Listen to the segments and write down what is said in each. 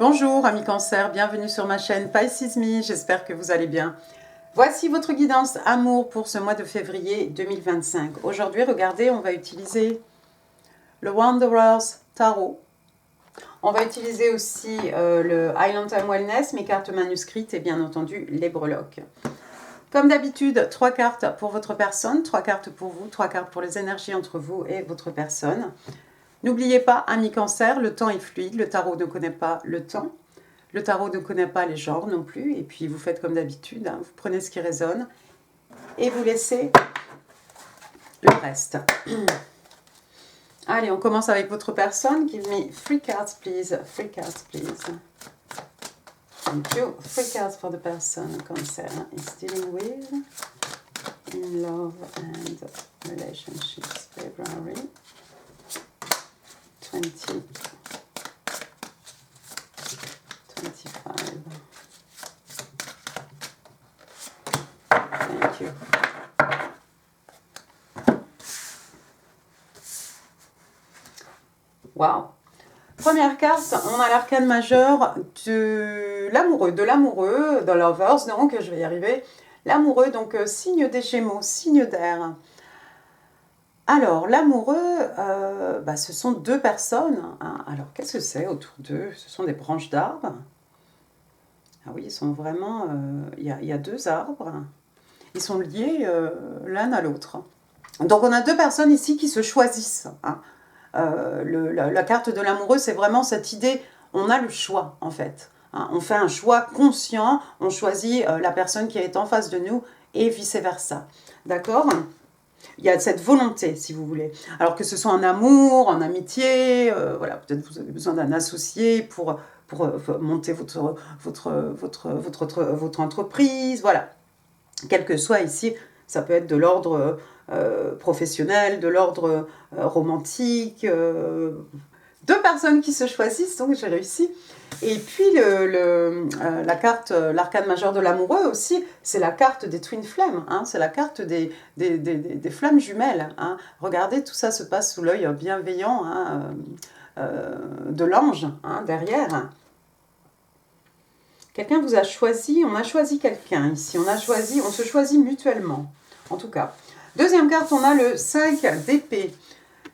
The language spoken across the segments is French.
Bonjour amis Cancer, bienvenue sur ma chaîne Pisces Me, j'espère que vous allez bien. Voici votre guidance amour pour ce mois de février 2025. Aujourd'hui, regardez, on va utiliser le Wanderers Tarot. On va utiliser aussi le Island Time Wellness, mes cartes manuscrites et bien entendu les breloques. Comme d'habitude, 3 cartes pour votre personne, 3 cartes pour vous, 3 cartes pour les énergies entre vous et votre personne. N'oubliez pas, amis Cancer, le temps est fluide, le tarot ne connaît pas le temps. Le tarot ne connaît pas les genres non plus. Et puis, vous faites comme d'habitude, hein, vous prenez ce qui résonne et vous laissez le reste. Allez, on commence avec votre personne. Give me 3 cards, please. 3 cards, please. Thank you. 3 cards for the person Cancer is dealing with in love and relationships. February 20. 25. Thank you. Wow. Première carte, on a l'arcane majeur de l'amoureux, the lovers, donc je vais y arriver. L'amoureux, donc signe des Gémeaux, signe d'air. Alors, l'amoureux, ce sont 2 personnes. Hein. Alors, qu'est-ce que c'est autour d'eux? Ce sont des branches d'arbres. Ah oui, ils sont vraiment... Il y a 2 arbres. Ils sont liés l'un à l'autre. Donc, on a 2 personnes ici qui se choisissent. Hein. La carte de l'amoureux, c'est vraiment cette idée, on a le choix, en fait. Hein. On fait un choix conscient, on choisit la personne qui est en face de nous et vice-versa. D'accord ? Il y a cette volonté, si vous voulez. Alors que ce soit en amour, en amitié, voilà, peut-être vous avez besoin d'un associé pour monter votre entreprise, voilà. Quel que soit ici, ça peut être de l'ordre professionnel, de l'ordre romantique. 2 personnes qui se choisissent, donc j'ai réussi. Et puis la carte, l'arcane majeur de l'amoureux aussi, c'est la carte des Twin Flames, hein, c'est la carte des flammes jumelles. Hein. Regardez, tout ça se passe sous l'œil bienveillant hein, de l'ange hein, derrière. Quelqu'un vous a choisi, on a choisi quelqu'un ici, on se choisit mutuellement, en tout cas. Deuxième carte, on a le 5 d'épée.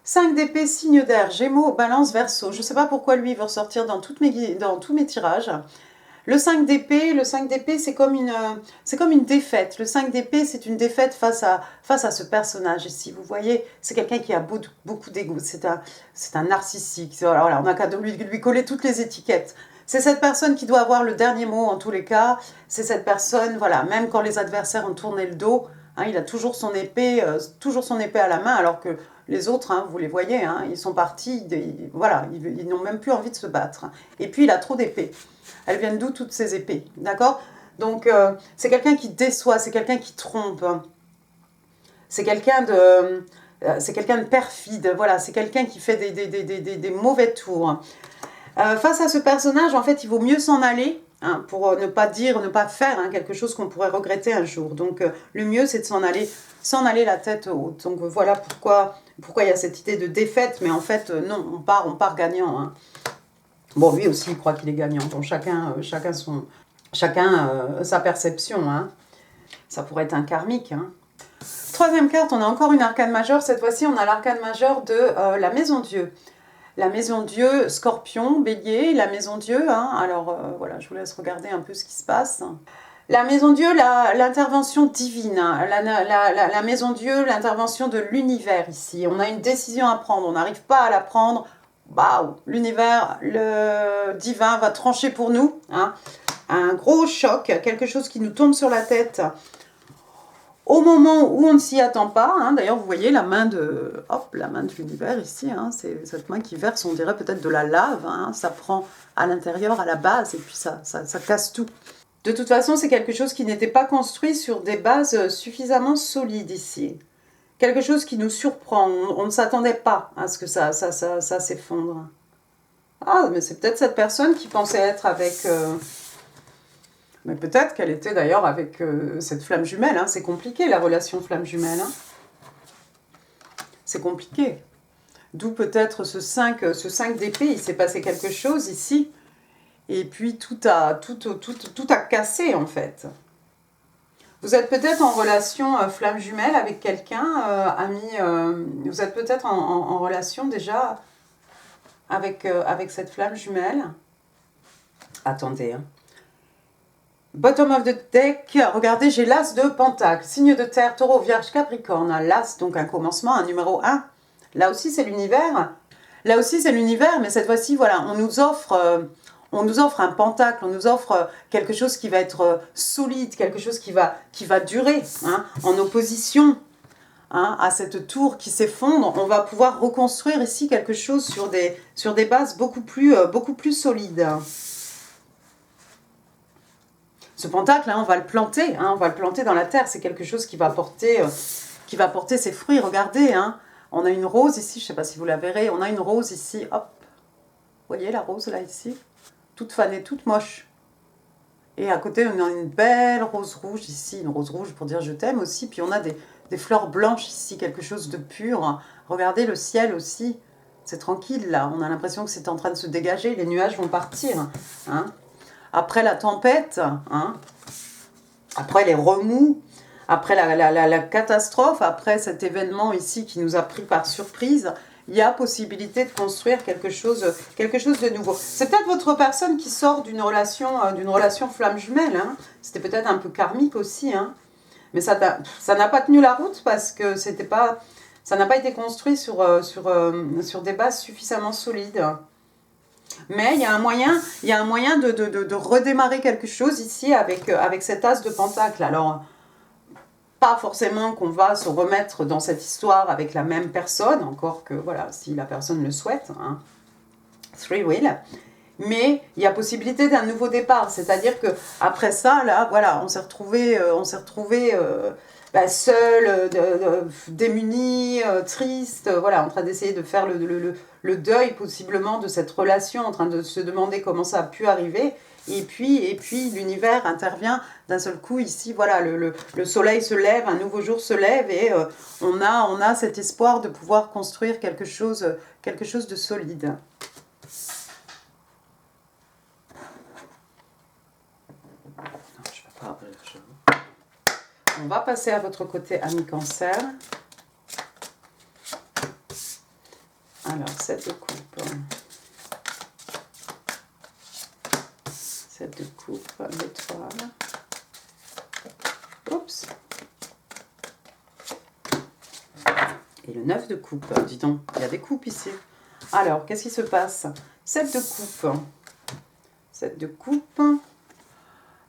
5 d'épée, signe d'air, Gémeaux, Balance, Verseau. Je ne sais pas pourquoi lui, il veut ressortir dans tous mes tirages. Le 5 d'épée, c'est comme une défaite. Le 5 d'épée, c'est une défaite face à ce personnage ici. Vous voyez, c'est quelqu'un qui a beaucoup d'ego. C'est un narcissique. Voilà, on n'a qu'à lui coller toutes les étiquettes. C'est cette personne qui doit avoir le dernier mot en tous les cas. C'est cette personne, voilà, même quand les adversaires ont tourné le dos, hein, il a toujours son épée à la main, alors que les autres, hein, vous les voyez, hein, ils sont partis, voilà, ils n'ont même plus envie de se battre. Et puis, il a trop d'épées. Elles viennent d'où toutes ces épées, d'accord? Donc, c'est quelqu'un qui déçoit, c'est quelqu'un qui trompe. C'est quelqu'un de perfide, voilà, c'est quelqu'un qui fait des mauvais tours. Face à ce personnage, en fait, il vaut mieux s'en aller, hein, pour ne pas faire hein, quelque chose qu'on pourrait regretter un jour. Donc, le mieux, c'est de s'en aller la tête haute. Donc, voilà pourquoi il y a cette idée de défaite, mais en fait, non, on part gagnant. Hein. Bon, lui aussi, il croit qu'il est gagnant. Bon, chacun sa perception. Hein. Ça pourrait être un karmique. Hein. Troisième carte, on a encore une arcane majeure. Cette fois-ci, on a l'arcane majeur de la Maison Dieu. La Maison Dieu, Scorpion, Bélier, la Maison Dieu. Hein. Alors, voilà, je vous laisse regarder un peu ce qui se passe. La Maison Dieu, l'intervention divine. La Maison Dieu, l'intervention de l'univers ici. On a une décision à prendre, on n'arrive pas à la prendre. Waouh, l'univers, le divin va trancher pour nous. Hein. Un gros choc, quelque chose qui nous tombe sur la tête. Au moment où on ne s'y attend pas, hein, d'ailleurs vous voyez la main de l'univers ici, hein, c'est cette main qui verse, on dirait peut-être de la lave, hein, ça prend à l'intérieur, à la base, et puis ça casse tout. De toute façon, c'est quelque chose qui n'était pas construit sur des bases suffisamment solides ici. Quelque chose qui nous surprend, on ne s'attendait pas à ce que ça s'effondre. Ah, mais c'est peut-être cette personne qui pensait être avec... Mais peut-être qu'elle était d'ailleurs avec cette flamme jumelle. Hein. C'est compliqué, la relation flamme jumelle. Hein. C'est compliqué. D'où peut-être ce 5 d'épée. Il s'est passé quelque chose ici. Et puis tout a cassé en fait. Vous êtes peut-être en relation flamme jumelle avec quelqu'un, ami. Vous êtes peut-être en relation déjà avec cette flamme jumelle. Attendez. Hein. Bottom of the deck, regardez, j'ai l'as de pentacle, signe de terre, taureau, vierge, capricorne. L'as, donc un commencement, un numéro 1. Là aussi, c'est l'univers. Là aussi, c'est l'univers, mais cette fois-ci, voilà, on nous offre un pentacle, on nous offre quelque chose qui va être solide, quelque chose qui va durer, hein, en opposition, hein, à cette tour qui s'effondre. On va pouvoir reconstruire ici quelque chose sur des bases beaucoup plus solides. Ce pentacle, hein, on va le planter, hein, on va le planter dans la terre. C'est quelque chose qui va porter ses fruits. Regardez, hein, on a une rose ici, je ne sais pas si vous la verrez, on a une rose ici, hop. Vous voyez la rose là, ici? Toute fanée, toute moche. Et à côté, on a une belle rose rouge ici, une rose rouge pour dire je t'aime aussi. Puis on a des fleurs blanches ici, quelque chose de pur. Regardez le ciel aussi, c'est tranquille là. On a l'impression que c'est en train de se dégager, les nuages vont partir, hein. Après la tempête, hein, après les remous, après la catastrophe, après cet événement ici qui nous a pris par surprise, il y a possibilité de construire quelque chose de nouveau. C'est peut-être votre personne qui sort d'une relation flamme jumelle. Hein. C'était peut-être un peu karmique aussi. Hein. Mais ça n'a pas tenu la route parce que ça n'a pas été construit sur des bases suffisamment solides. Mais il y a un moyen de redémarrer quelque chose ici avec cet as de pentacle. Alors, pas forcément qu'on va se remettre dans cette histoire avec la même personne, encore que, voilà, si la personne le souhaite, hein, three will. Mais il y a possibilité d'un nouveau départ. C'est-à-dire que après ça, là, voilà, on s'est retrouvés seuls, démunis, tristes, voilà, en train d'essayer de faire le deuil possiblement de cette relation, en train de se demander comment ça a pu arriver. Et puis l'univers intervient d'un seul coup ici, voilà, le soleil se lève, un nouveau jour se lève et on a cet espoir de pouvoir construire quelque chose de solide. On va passer à votre côté, ami Cancer. Alors, 7 de coupe. 7 de coupe, l'étoile. Oups. Et le 9 de coupe. Dis donc, il y a des coupes ici. Alors, qu'est-ce qui se passe? 7 de coupe. 7 de coupe.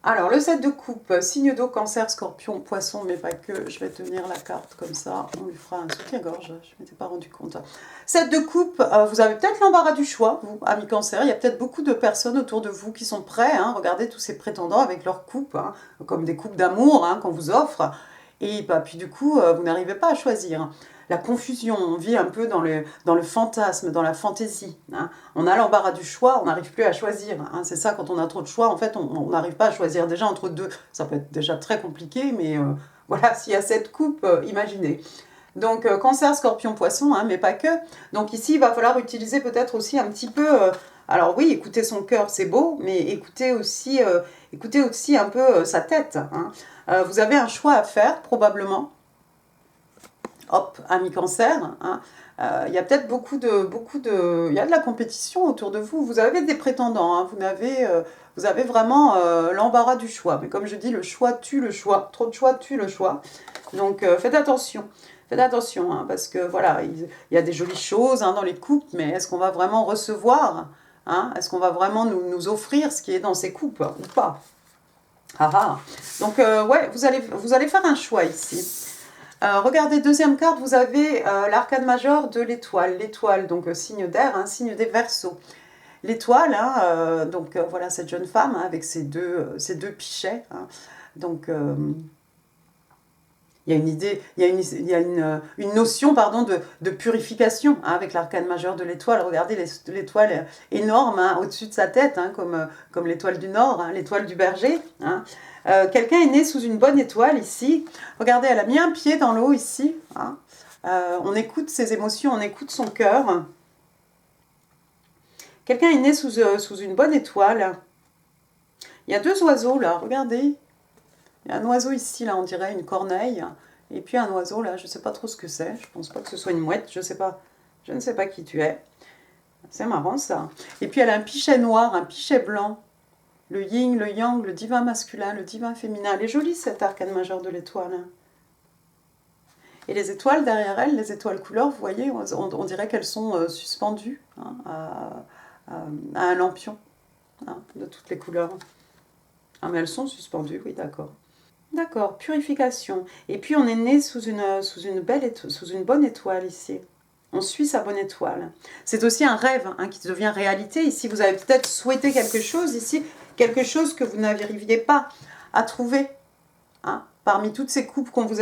Alors, le 7 de coupe, signe d'eau, cancer, scorpion, poisson, mais pas que. Je vais tenir la carte comme ça. On lui fera un soutien-gorge. Je ne m'étais pas rendu compte. 7 de coupe, vous avez peut-être l'embarras du choix, vous, amis cancer. Il y a peut-être beaucoup de personnes autour de vous qui sont prêts. Hein, regardez tous ces prétendants avec leurs coupes, hein, comme des coupes d'amour hein, qu'on vous offre. Et bah, puis du coup, vous n'arrivez pas à choisir. La confusion, on vit un peu dans le fantasme, dans la fantaisie. Hein. On a l'embarras du choix, on n'arrive plus à choisir. Hein. C'est ça, quand on a trop de choix, en fait, on n'arrive pas à choisir déjà entre deux. Ça peut être déjà très compliqué, mais voilà, s'il y a cette coupe, imaginez. Donc, cancer, scorpion, poisson, hein, mais pas que. Donc ici, il va falloir utiliser peut-être aussi un petit peu... alors oui, écouter son cœur, c'est beau, mais écoutez aussi un peu sa tête. Hein. Vous avez un choix à faire, probablement. Hop, ami cancer, hein, il y a peut-être il y a de la compétition autour de vous. Vous avez des prétendants, hein, vous avez vraiment l'embarras du choix. Mais comme je dis, le choix tue le choix. Trop de choix tue le choix. Donc faites attention. Faites attention, hein, parce que voilà, il y a des jolies choses hein, dans les coupes, mais est-ce qu'on va vraiment recevoir hein, est-ce qu'on va vraiment nous offrir ce qui est dans ces coupes ou pas? Ah ah. Donc ouais, vous allez faire un choix ici. Regardez, deuxième carte, vous avez l'arcane majeur de l'étoile. L'étoile, donc signe d'air, hein, signe des Verseaux. L'étoile, hein, donc voilà cette jeune femme hein, avec ses deux pichets. Hein, donc il y a une idée, il y a une notion pardon, de purification hein, avec l'arcane majeur de l'étoile. Regardez l'étoile énorme hein, au-dessus de sa tête, hein, comme l'étoile du Nord, hein, l'étoile du berger. Hein. Quelqu'un est né sous une bonne étoile ici. Regardez, elle a mis un pied dans l'eau ici. Hein. On écoute ses émotions, on écoute son cœur. Quelqu'un est né sous une bonne étoile. Il y a deux oiseaux là, regardez. Il y a un oiseau ici, là, on dirait une corneille. Et puis un oiseau là, je ne sais pas trop ce que c'est. Je pense pas que ce soit une mouette, je sais pas. Je ne sais pas qui tu es. C'est marrant ça. Et puis elle a un pichet noir, un pichet blanc. Le yin, le yang, le divin masculin, le divin féminin. Elle est jolie cette arcane majeure de l'étoile. Et les étoiles derrière elle, les étoiles couleurs, vous voyez, on dirait qu'elles sont suspendues hein, à un lampion hein, de toutes les couleurs. Ah mais elles sont suspendues, oui d'accord. D'accord, purification. Et puis on est né sous une bonne étoile ici. On suit sa bonne étoile. C'est aussi un rêve hein, qui devient réalité. Ici, vous avez peut-être souhaité quelque chose, ici, quelque chose que vous n'arriviez pas à trouver. Hein, parmi toutes ces coupes qu'on qu'on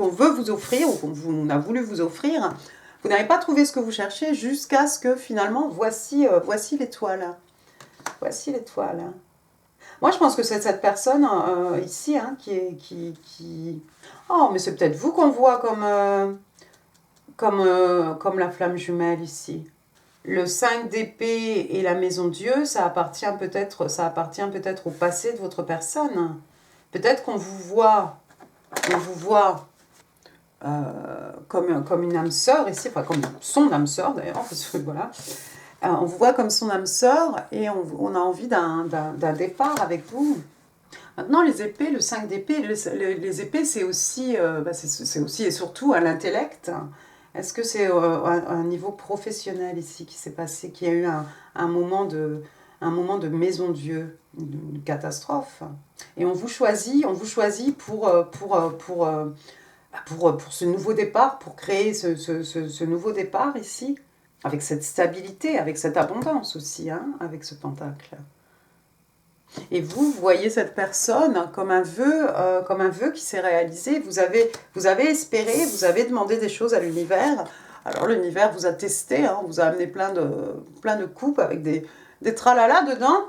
veut vous offrir, ou qu'on a voulu vous offrir, vous n'avez pas trouvé ce que vous cherchez jusqu'à ce que finalement, voici l'étoile. Voici l'étoile. Moi, je pense que c'est cette personne ici hein, qui... Oh, mais c'est peut-être vous qu'on voit comme la flamme jumelle ici. Le 5 d'épée et la maison Dieu, ça appartient peut-être au passé de votre personne. Peut-être qu'on vous voit comme une âme sœur ici, enfin comme son âme sœur d'ailleurs, parce que voilà. On vous voit comme son âme sœur et on a envie d'un départ avec vous. Maintenant, les épées, le 5 d'épée, les épées, c'est aussi, c'est aussi et surtout à l'intellect. Est-ce que c'est un niveau professionnel ici qui s'est passé, qui a eu un moment de maison Dieu, une catastrophe. Et on vous choisit pour ce nouveau départ, pour créer ce nouveau départ ici, avec cette stabilité, avec cette abondance aussi, hein, avec ce pentacle. Et vous voyez cette personne comme un vœu qui s'est réalisé. Vous avez espéré, vous avez demandé des choses à l'univers. Alors l'univers vous a testé, hein, vous a amené plein de coupes avec des tralala dedans.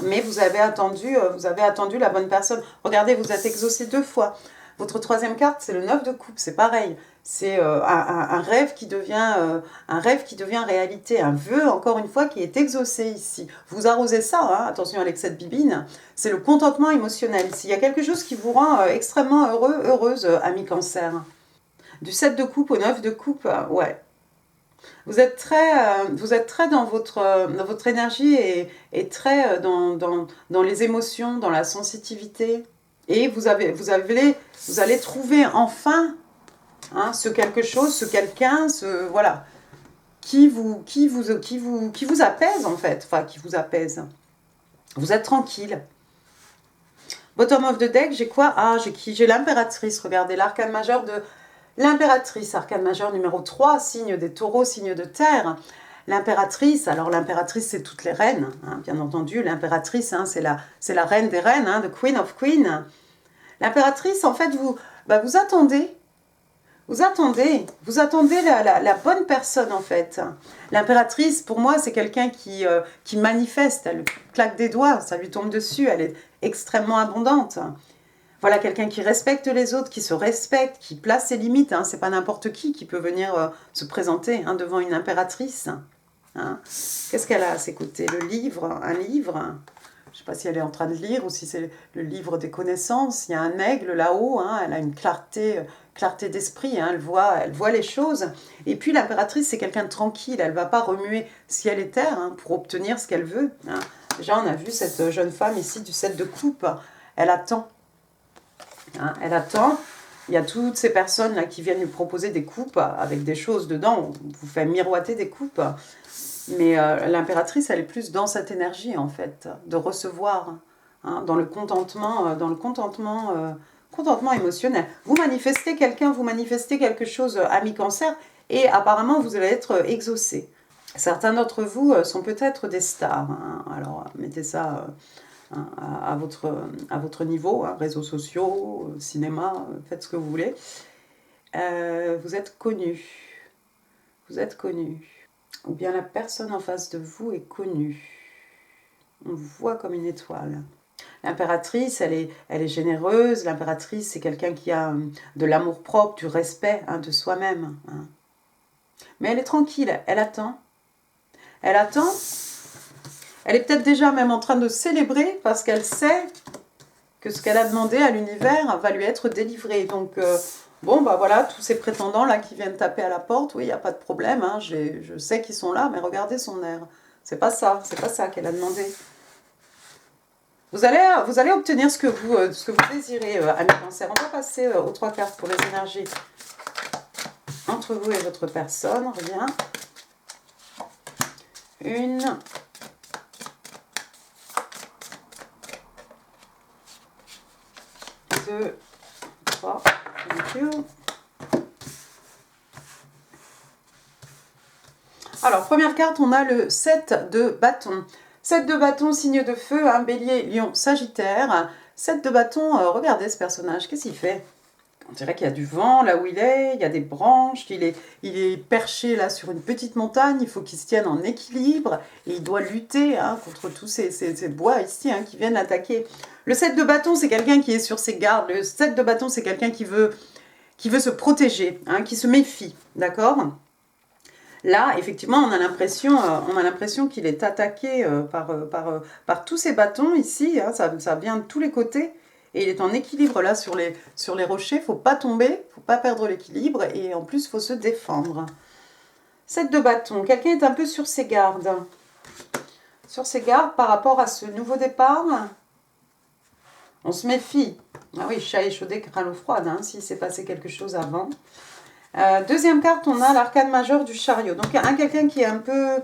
Mais vous avez attendu la bonne personne. Regardez, vous êtes exaucé 2 fois. Votre 3e carte, c'est le 9 de coupe, c'est pareil. C'est un rêve qui devient réalité, un vœu, encore une fois, qui est exaucé ici. Vous arrosez ça, hein, attention à l'excès de bibine, c'est le contentement émotionnel. S'il y a quelque chose qui vous rend extrêmement heureuse, ami cancer. Du 7 de coupe au 9 de coupe, ouais. Vous êtes très dans votre énergie et très dans les émotions, dans la sensitivité. Et vous allez trouver enfin hein, ce quelque chose, ce quelqu'un, voilà, qui vous apaise en fait, enfin qui vous apaise. Vous êtes tranquille. Bottom of the deck, j'ai quoi? Ah, j'ai qui? J'ai l'impératrice, regardez, l'arcane majeur de l'impératrice, arcane majeur numéro 3, signe des taureaux, signe de terre. L'impératrice, alors l'impératrice c'est toutes les reines, hein, bien entendu, l'impératrice hein, c'est la reine des reines, hein, the queen of queen. L'impératrice, en fait, vous attendez. Vous attendez la bonne personne, en fait. L'impératrice, pour moi, c'est quelqu'un qui manifeste. Elle claque des doigts, ça lui tombe dessus. Elle est extrêmement abondante. Voilà, quelqu'un qui respecte les autres, qui se respecte, qui place ses limites. Hein. C'est pas n'importe qui peut venir se présenter hein, devant une impératrice. Hein. Qu'est-ce qu'elle a à ses côtés? Un livre. Je ne sais pas si elle est en train de lire ou si c'est le livre des connaissances. Il y a un aigle là-haut, hein, elle a une clarté d'esprit, hein, elle voit les choses. Et puis l'impératrice, c'est quelqu'un de tranquille, elle ne va pas remuer ciel et terre hein, pour obtenir ce qu'elle veut. Hein. Déjà, on a vu cette jeune femme ici du 7 de coupe, elle attend. Hein, elle attend. Il y a toutes ces personnes là qui viennent lui proposer des coupes avec des choses dedans, on vous fait miroiter des coupes. Mais l'impératrice, elle est plus dans cette énergie, en fait, de recevoir, hein, dans le contentement émotionnel. Vous manifestez quelqu'un, vous manifestez quelque chose à mi-cancer, et apparemment, vous allez être exaucé. Certains d'entre vous sont peut-être des stars. Hein, alors, mettez ça à votre niveau, hein, réseaux sociaux, cinéma, faites ce que vous voulez. Vous êtes connus. Vous êtes connus. Ou bien la personne en face de vous est connue. On vous voit comme une étoile. L'impératrice, elle est généreuse. L'impératrice, c'est quelqu'un qui a de l'amour-propre, du respect hein, de soi-même. Hein. Mais elle est tranquille, elle attend. Elle attend. Elle est peut-être déjà même en train de célébrer parce qu'elle sait que ce qu'elle a demandé à l'univers va lui être délivré. Donc, bon, bah voilà, tous ces prétendants-là qui viennent taper à la porte, oui, il n'y a pas de problème, hein, je sais qu'ils sont là, mais regardez son air. C'est pas ça qu'elle a demandé. Vous allez obtenir ce que vous désirez, ami Cancer. On va passer aux 3 cartes pour les énergies entre vous et votre personne. Reviens. 1, 2, 3. Thank you. Alors, première carte, on a le 7 de bâton. 7 de bâton, signe de feu, hein, bélier, lion, sagittaire. 7 de bâton, regardez ce personnage, qu'est-ce qu'il fait? On dirait qu'il y a du vent là où il y a des branches, il est perché là sur une petite montagne, il faut qu'il se tienne en équilibre et il doit lutter hein, contre tous ces bois ici hein, qui viennent attaquer. Le 7 de bâton, c'est quelqu'un qui est sur ses gardes. Le 7 de bâton, c'est quelqu'un qui veut se protéger, hein, qui se méfie, d'accord? Là, effectivement, on a l'impression qu'il est attaqué par tous ces bâtons ici, hein, ça vient de tous les côtés. Et il est en équilibre là sur les rochers, il ne faut pas tomber, il ne faut pas perdre l'équilibre et en plus il faut se défendre. 7 de bâton, quelqu'un est un peu sur ses gardes. Sur ses gardes par rapport à ce nouveau départ. On se méfie. Ah oui, chat échaudé, craint l'eau froide, hein, s'il s'est passé quelque chose avant. Deuxième carte, on a l'arcane majeur du chariot. Donc quelqu'un qui est un peu...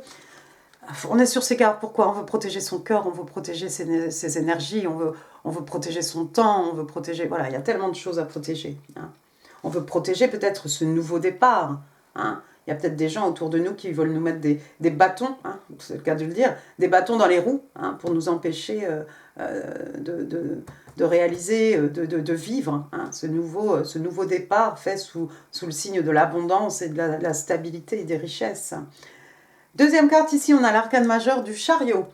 On est sur ses gardes, pourquoi? On veut protéger son cœur, on veut protéger ses énergies, on veut protéger son temps, on veut protéger... Voilà, il y a tellement de choses à protéger. Hein. On veut protéger peut-être ce nouveau départ. Hein. Il y a peut-être des gens autour de nous qui veulent nous mettre des bâtons, hein, c'est le cas de le dire, des bâtons dans les roues, hein, pour nous empêcher de réaliser, de vivre hein, ce nouveau départ fait sous le signe de l'abondance et de la stabilité et des richesses. Deuxième carte, ici, on a l'arcane majeur du chariot.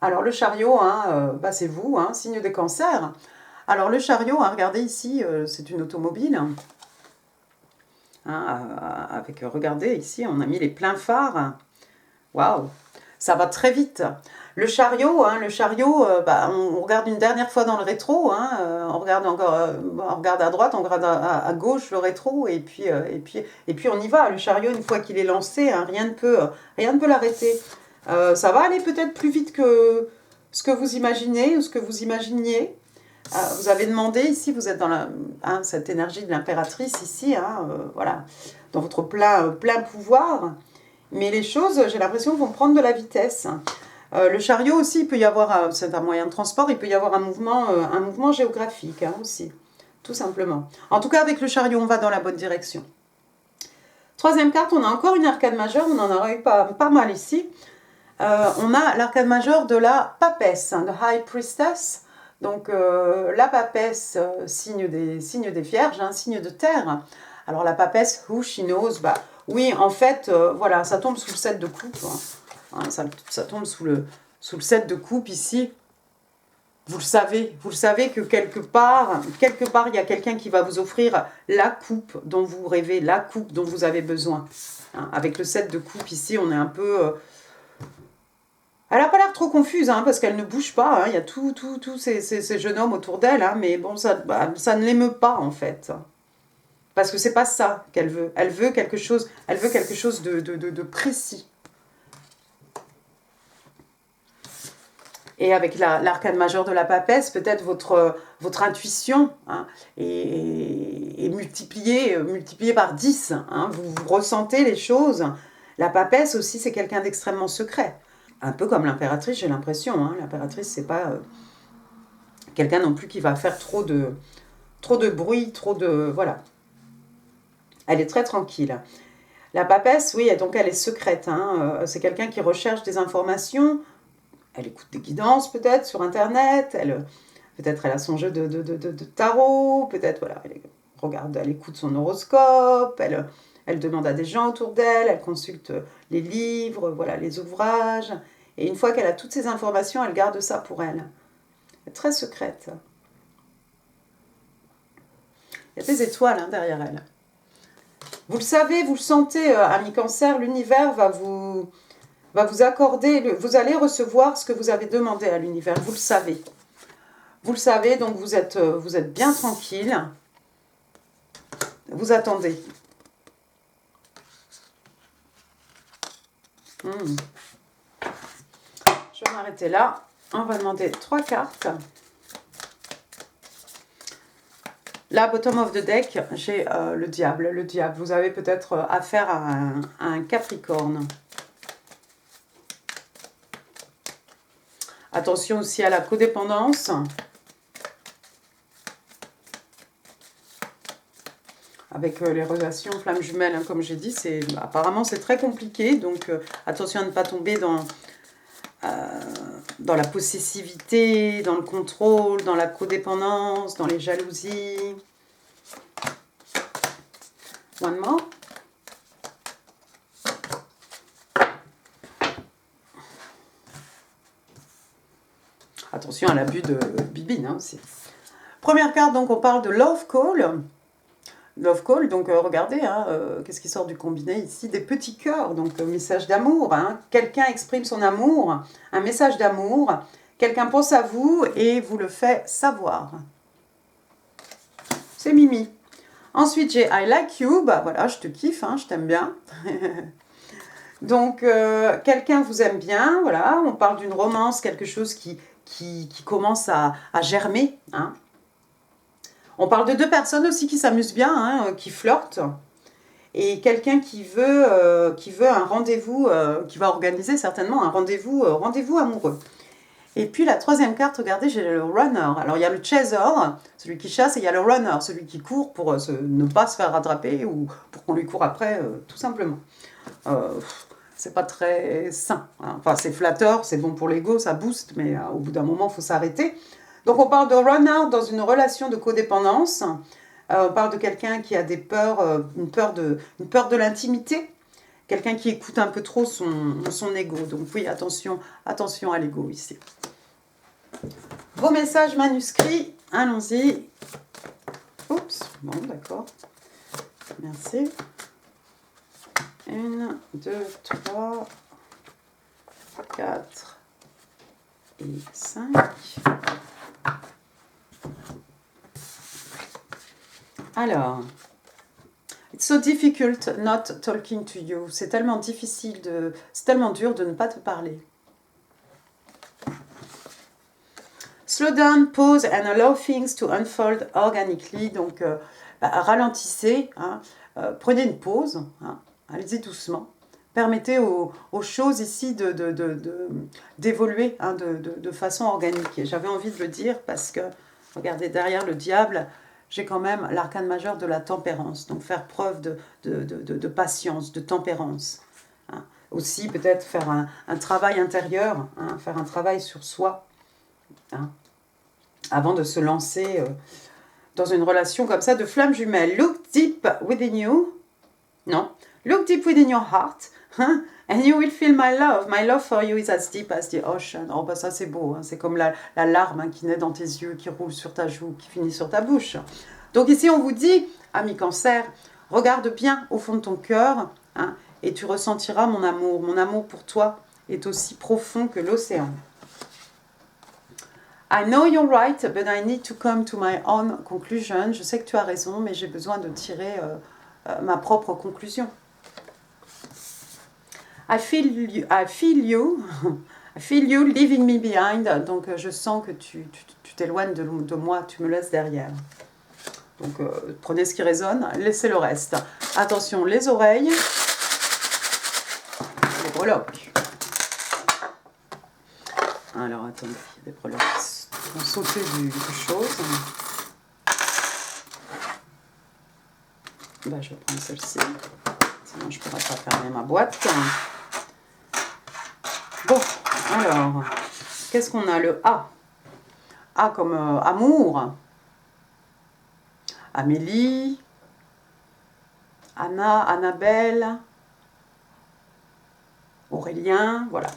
Alors, le chariot, hein, bah, c'est vous, hein, signe des cancers. Alors, le chariot, hein, regardez ici, c'est une automobile. Hein, regardez, ici, on a mis les pleins phares. Waouh, ça va très vite. Le chariot, bah, on regarde une dernière fois dans le rétro, hein, on regarde à droite, on regarde à gauche le rétro, et puis on y va. Le chariot, une fois qu'il est lancé, hein, rien ne peut l'arrêter. Ça va aller peut-être plus vite que ce que vous imaginez ou ce que vous imaginiez. Vous avez demandé, ici, vous êtes dans cette énergie de l'impératrice, ici, hein, voilà, dans votre plein pouvoir. Mais les choses, j'ai l'impression, vont prendre de la vitesse. Le chariot aussi, il peut y avoir, c'est un moyen de transport, il peut y avoir un mouvement géographique hein, aussi, tout simplement. En tout cas, avec le chariot, on va dans la bonne direction. Troisième carte, on a encore une arcane majeure, on en aura eu pas mal ici. On a l'arcane majeure de la papesse, hein, de High Priestess. Donc la papesse, signe des vierges, hein, signe de terre. Alors la papesse, who she knows, bah oui, en fait, voilà, ça tombe sous le 7 de coupe. Hein, ça tombe sous le 7 de coupe ici. Vous le savez que quelque part, il y a quelqu'un qui va vous offrir la coupe dont vous rêvez, la coupe dont vous avez besoin. Hein, avec le 7 de coupe ici, on est un peu... Elle n'a pas l'air trop confuse, hein, parce qu'elle ne bouge pas. Hein, il y a tous ces jeunes hommes autour d'elle, hein, mais bon, ça ne l'émeut pas, en fait. Parce que c'est pas ça qu'elle veut. Elle veut quelque chose de précis. Et avec l'arcane majeure de la papesse, peut-être votre intuition hein, est multipliée par 10. Hein, vous ressentez les choses. La papesse aussi, c'est quelqu'un d'extrêmement secret. Un peu comme l'impératrice, j'ai l'impression. Hein. L'impératrice, c'est pas quelqu'un non plus qui va faire trop de bruit, voilà. Elle est très tranquille. La papesse, oui, donc elle est secrète. Hein. C'est quelqu'un qui recherche des informations. Elle écoute des guidances peut-être sur Internet. Peut-être elle a son jeu de tarot. Peut-être, voilà, elle écoute son horoscope. Elle demande à des gens autour d'elle. Elle consulte les livres, voilà, les ouvrages. Et une fois qu'elle a toutes ces informations, elle garde ça pour elle. Elle est très secrète. Il y a des étoiles hein, derrière elle. Vous le savez, vous le sentez, ami Cancer, l'univers va vous va vous accorder, vous allez recevoir ce que vous avez demandé à l'univers, vous le savez. Vous le savez, donc vous êtes bien tranquille. Vous attendez. Je vais m'arrêter là. On va demander 3 cartes. Là, bottom of the deck, j'ai le diable. Le diable, vous avez peut-être affaire à un Capricorne. Attention aussi à la codépendance. Avec les relations flammes jumelles, hein, comme j'ai dit, apparemment c'est très compliqué. Donc attention à ne pas tomber dans la possessivité, dans le contrôle, dans la codépendance, dans les jalousies. One more. Attention à l'abus de bibine hein, aussi. Première carte, donc on parle de Love Call. Love Call, donc regardez, hein, qu'est-ce qui sort du combiné ici? Des petits cœurs, donc message d'amour. Hein. Quelqu'un exprime son amour, un message d'amour. Quelqu'un pense à vous et vous le fait savoir. C'est Mimi. Ensuite, j'ai I like you. Bah voilà, je te kiffe, hein, je t'aime bien. Donc, quelqu'un vous aime bien, voilà. On parle d'une romance, quelque chose qui commence à germer, hein. On parle de 2 personnes aussi qui s'amusent bien, hein, qui flirtent. Et quelqu'un qui veut un rendez-vous, qui va organiser certainement un rendez-vous amoureux. Et puis la 3e carte, regardez, j'ai le runner. Alors il y a le chaser, celui qui chasse, et il y a le runner, celui qui court pour ne pas se faire rattraper ou pour qu'on lui court après, tout simplement. C'est pas très sain. Hein. Enfin, c'est flatteur, c'est bon pour l'ego, ça booste, mais au bout d'un moment, il faut s'arrêter. Donc, on parle de runner dans une relation de codépendance. On parle de quelqu'un qui a des peurs, une peur de l'intimité. Quelqu'un qui écoute un peu trop son ego. Donc, oui, attention à l'ego ici. Vos messages manuscrits, allons-y. Oups, bon, d'accord. Merci. 1, 2, 3, 4 et 5. Alors, it's so difficult not talking to you. C'est tellement difficile, c'est tellement dur de ne pas te parler. Slow down, pause and allow things to unfold organically. Donc, ralentissez, hein, prenez une pause, hein, allez-y doucement. Permettez aux choses ici d'évoluer hein, de façon organique. J'avais envie de le dire parce que, regardez, derrière le diable, j'ai quand même l'arcane majeur de la tempérance. Donc faire preuve de patience, de tempérance. Hein. Aussi peut-être faire un travail intérieur, hein, faire un travail sur soi. Hein, avant de se lancer dans une relation comme ça de flamme jumelle. Look deep within you. Non. Look deep within your heart. Hein, and you will feel my love. My love for you is as deep as the ocean. Oh, bah ça c'est beau. Hein. C'est comme la larme hein, qui naît dans tes yeux, qui roule sur ta joue, qui finit sur ta bouche. Donc ici on vous dit, ami cancer, regarde bien au fond de ton cœur hein, et tu ressentiras mon amour. Mon amour pour toi est aussi profond que l'océan. I know you're right, but I need to come to my own conclusion. Je sais que tu as raison, mais j'ai besoin de tirer ma propre conclusion. I feel you leaving me behind. Donc je sens que tu t'éloignes de moi, tu me laisses derrière. Donc prenez ce qui résonne, laissez le reste. Attention, les oreilles, les breloques. Alors attendez, il y a des breloques qui vont sauter du chose. Ben, je vais prendre celle-ci, sinon je ne pourrai pas fermer ma boîte. Bon, alors, qu'est-ce qu'on a? Le A. A comme amour. Amélie. Anna, Annabelle. Aurélien, voilà.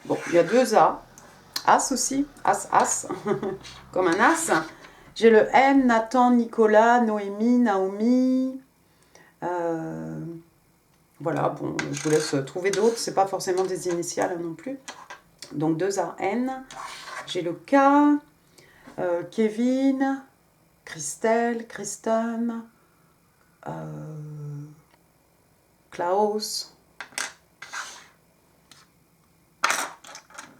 Bon, il y a 2 A. As aussi, as, comme un as. J'ai le N, Nathan, Nicolas, Noémie, Naomi. Voilà, bon, je vous laisse trouver d'autres. C'est pas forcément des initiales hein, non plus. Donc 2 A, N. J'ai le K, Kevin, Christelle, Kristen, Klaus.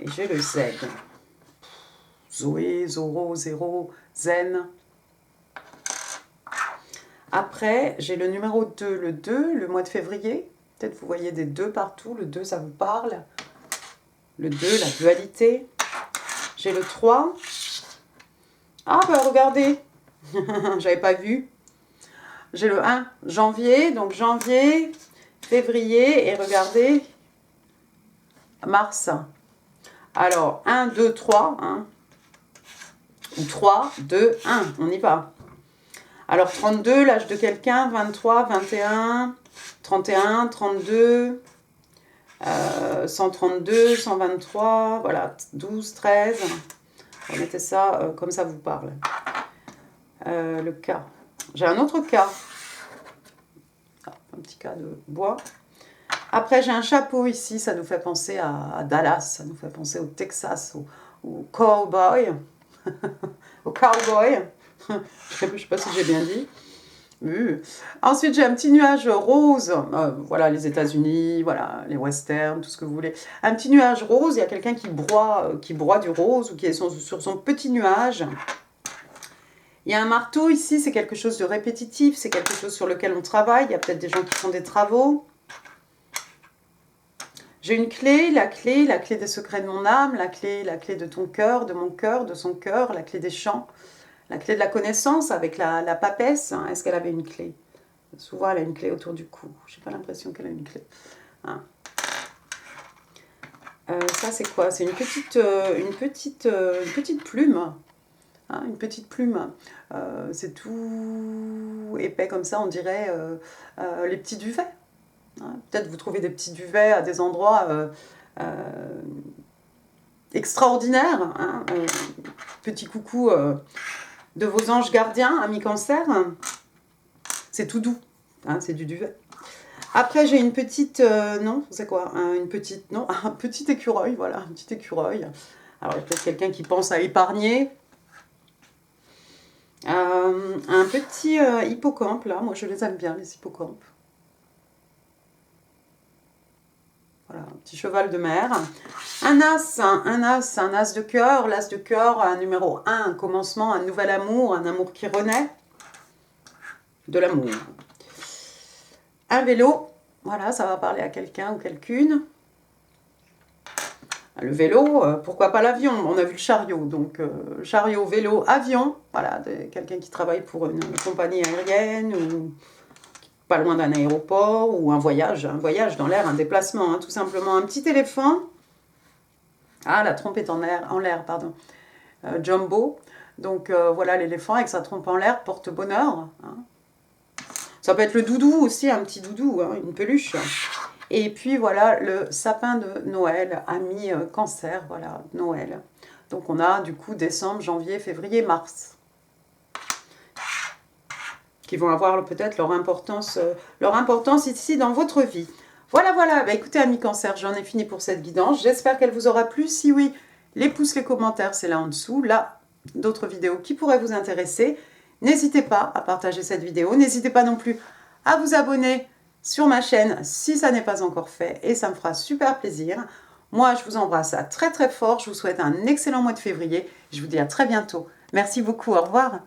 Et j'ai le Z. Zoé, Zoro, Zéro, Zen. Après, j'ai le numéro 2, le 2, le mois de février. Peut-être vous voyez des 2 partout. Le 2, ça vous parle. Le 2, la dualité. J'ai le 3. Ah, bah regardez. J'avais pas vu. J'ai le 1, janvier. Donc janvier, février. Et regardez, mars. Alors, 1, 2, 3. Hein. Ou 3, 2, 1. On y va. Alors, 32, l'âge de quelqu'un. 23, 21, 31, 32, 132, 123. Voilà, 12, 13. Remettez ça comme ça vous parle. Le K. J'ai un autre K. Ah, un petit K de bois. Après, j'ai un chapeau ici. Ça nous fait penser à Dallas. Ça nous fait penser au Texas, au cowboy. Au cowboy. Je ne sais pas si j'ai bien dit. Ensuite, j'ai un petit nuage rose. Voilà, les États-Unis, voilà, les westerns, tout ce que vous voulez. Un petit nuage rose. Il y a quelqu'un qui broie du rose ou qui est sur son petit nuage. Il y a un marteau ici. C'est quelque chose de répétitif. C'est quelque chose sur lequel on travaille. Il y a peut-être des gens qui font des travaux. J'ai une clé, la clé des secrets de mon âme, la clé de ton cœur, de mon cœur, de son cœur, la clé des chants. La clé de la connaissance avec la papesse, hein. Est-ce qu'elle avait une clé? Souvent, elle a une clé autour du cou. Je n'ai pas l'impression qu'elle a une clé. Hein. Ça, c'est quoi? C'est une petite plume. Hein, une petite plume. C'est tout épais comme ça, on dirait les petits duvets. Hein. Peut-être vous trouvez des petits duvets à des endroits extraordinaires. Hein. Petit coucou de vos anges gardiens, amis cancer. C'est tout doux, hein, c'est du duvet. Après, j'ai une petite... non, c'est quoi une petite... Non, un petit écureuil, voilà, un petit écureuil. Alors, il y a peut-être quelqu'un qui pense à épargner. Un petit hippocampe, là. Moi, je les aime bien, les hippocampes. Voilà, un petit cheval de mer. Un as de cœur. L'as de cœur, un numéro 1, un commencement, un nouvel amour, un amour qui renaît. De l'amour. Un vélo. Voilà, ça va parler à quelqu'un ou quelqu'une. Le vélo, pourquoi pas l'avion? On a vu le chariot, donc chariot, vélo, avion. Voilà, quelqu'un qui travaille pour une compagnie aérienne ou pas loin d'un aéroport ou un voyage dans l'air, un déplacement, hein, tout simplement. Un petit éléphant. Ah, la trompe est en l'air, pardon. Jumbo. Donc voilà, l'éléphant avec sa trompe en l'air porte bonheur. Hein. Ça peut être le doudou aussi, un petit doudou, hein, une peluche. Et puis voilà, le sapin de Noël, ami cancer, voilà, Noël. Donc on a du coup décembre, janvier, février, mars. Qui vont avoir peut-être leur importance ici dans votre vie. Voilà, voilà. Bah, écoutez, amis cancer, j'en ai fini pour cette guidance. J'espère qu'elle vous aura plu. Si oui, les pouces, les commentaires, c'est là en dessous. Là, d'autres vidéos qui pourraient vous intéresser. N'hésitez pas à partager cette vidéo. N'hésitez pas non plus à vous abonner sur ma chaîne si ça n'est pas encore fait. Et ça me fera super plaisir. Moi, je vous embrasse très très fort. Je vous souhaite un excellent mois de février. Je vous dis à très bientôt. Merci beaucoup. Au revoir.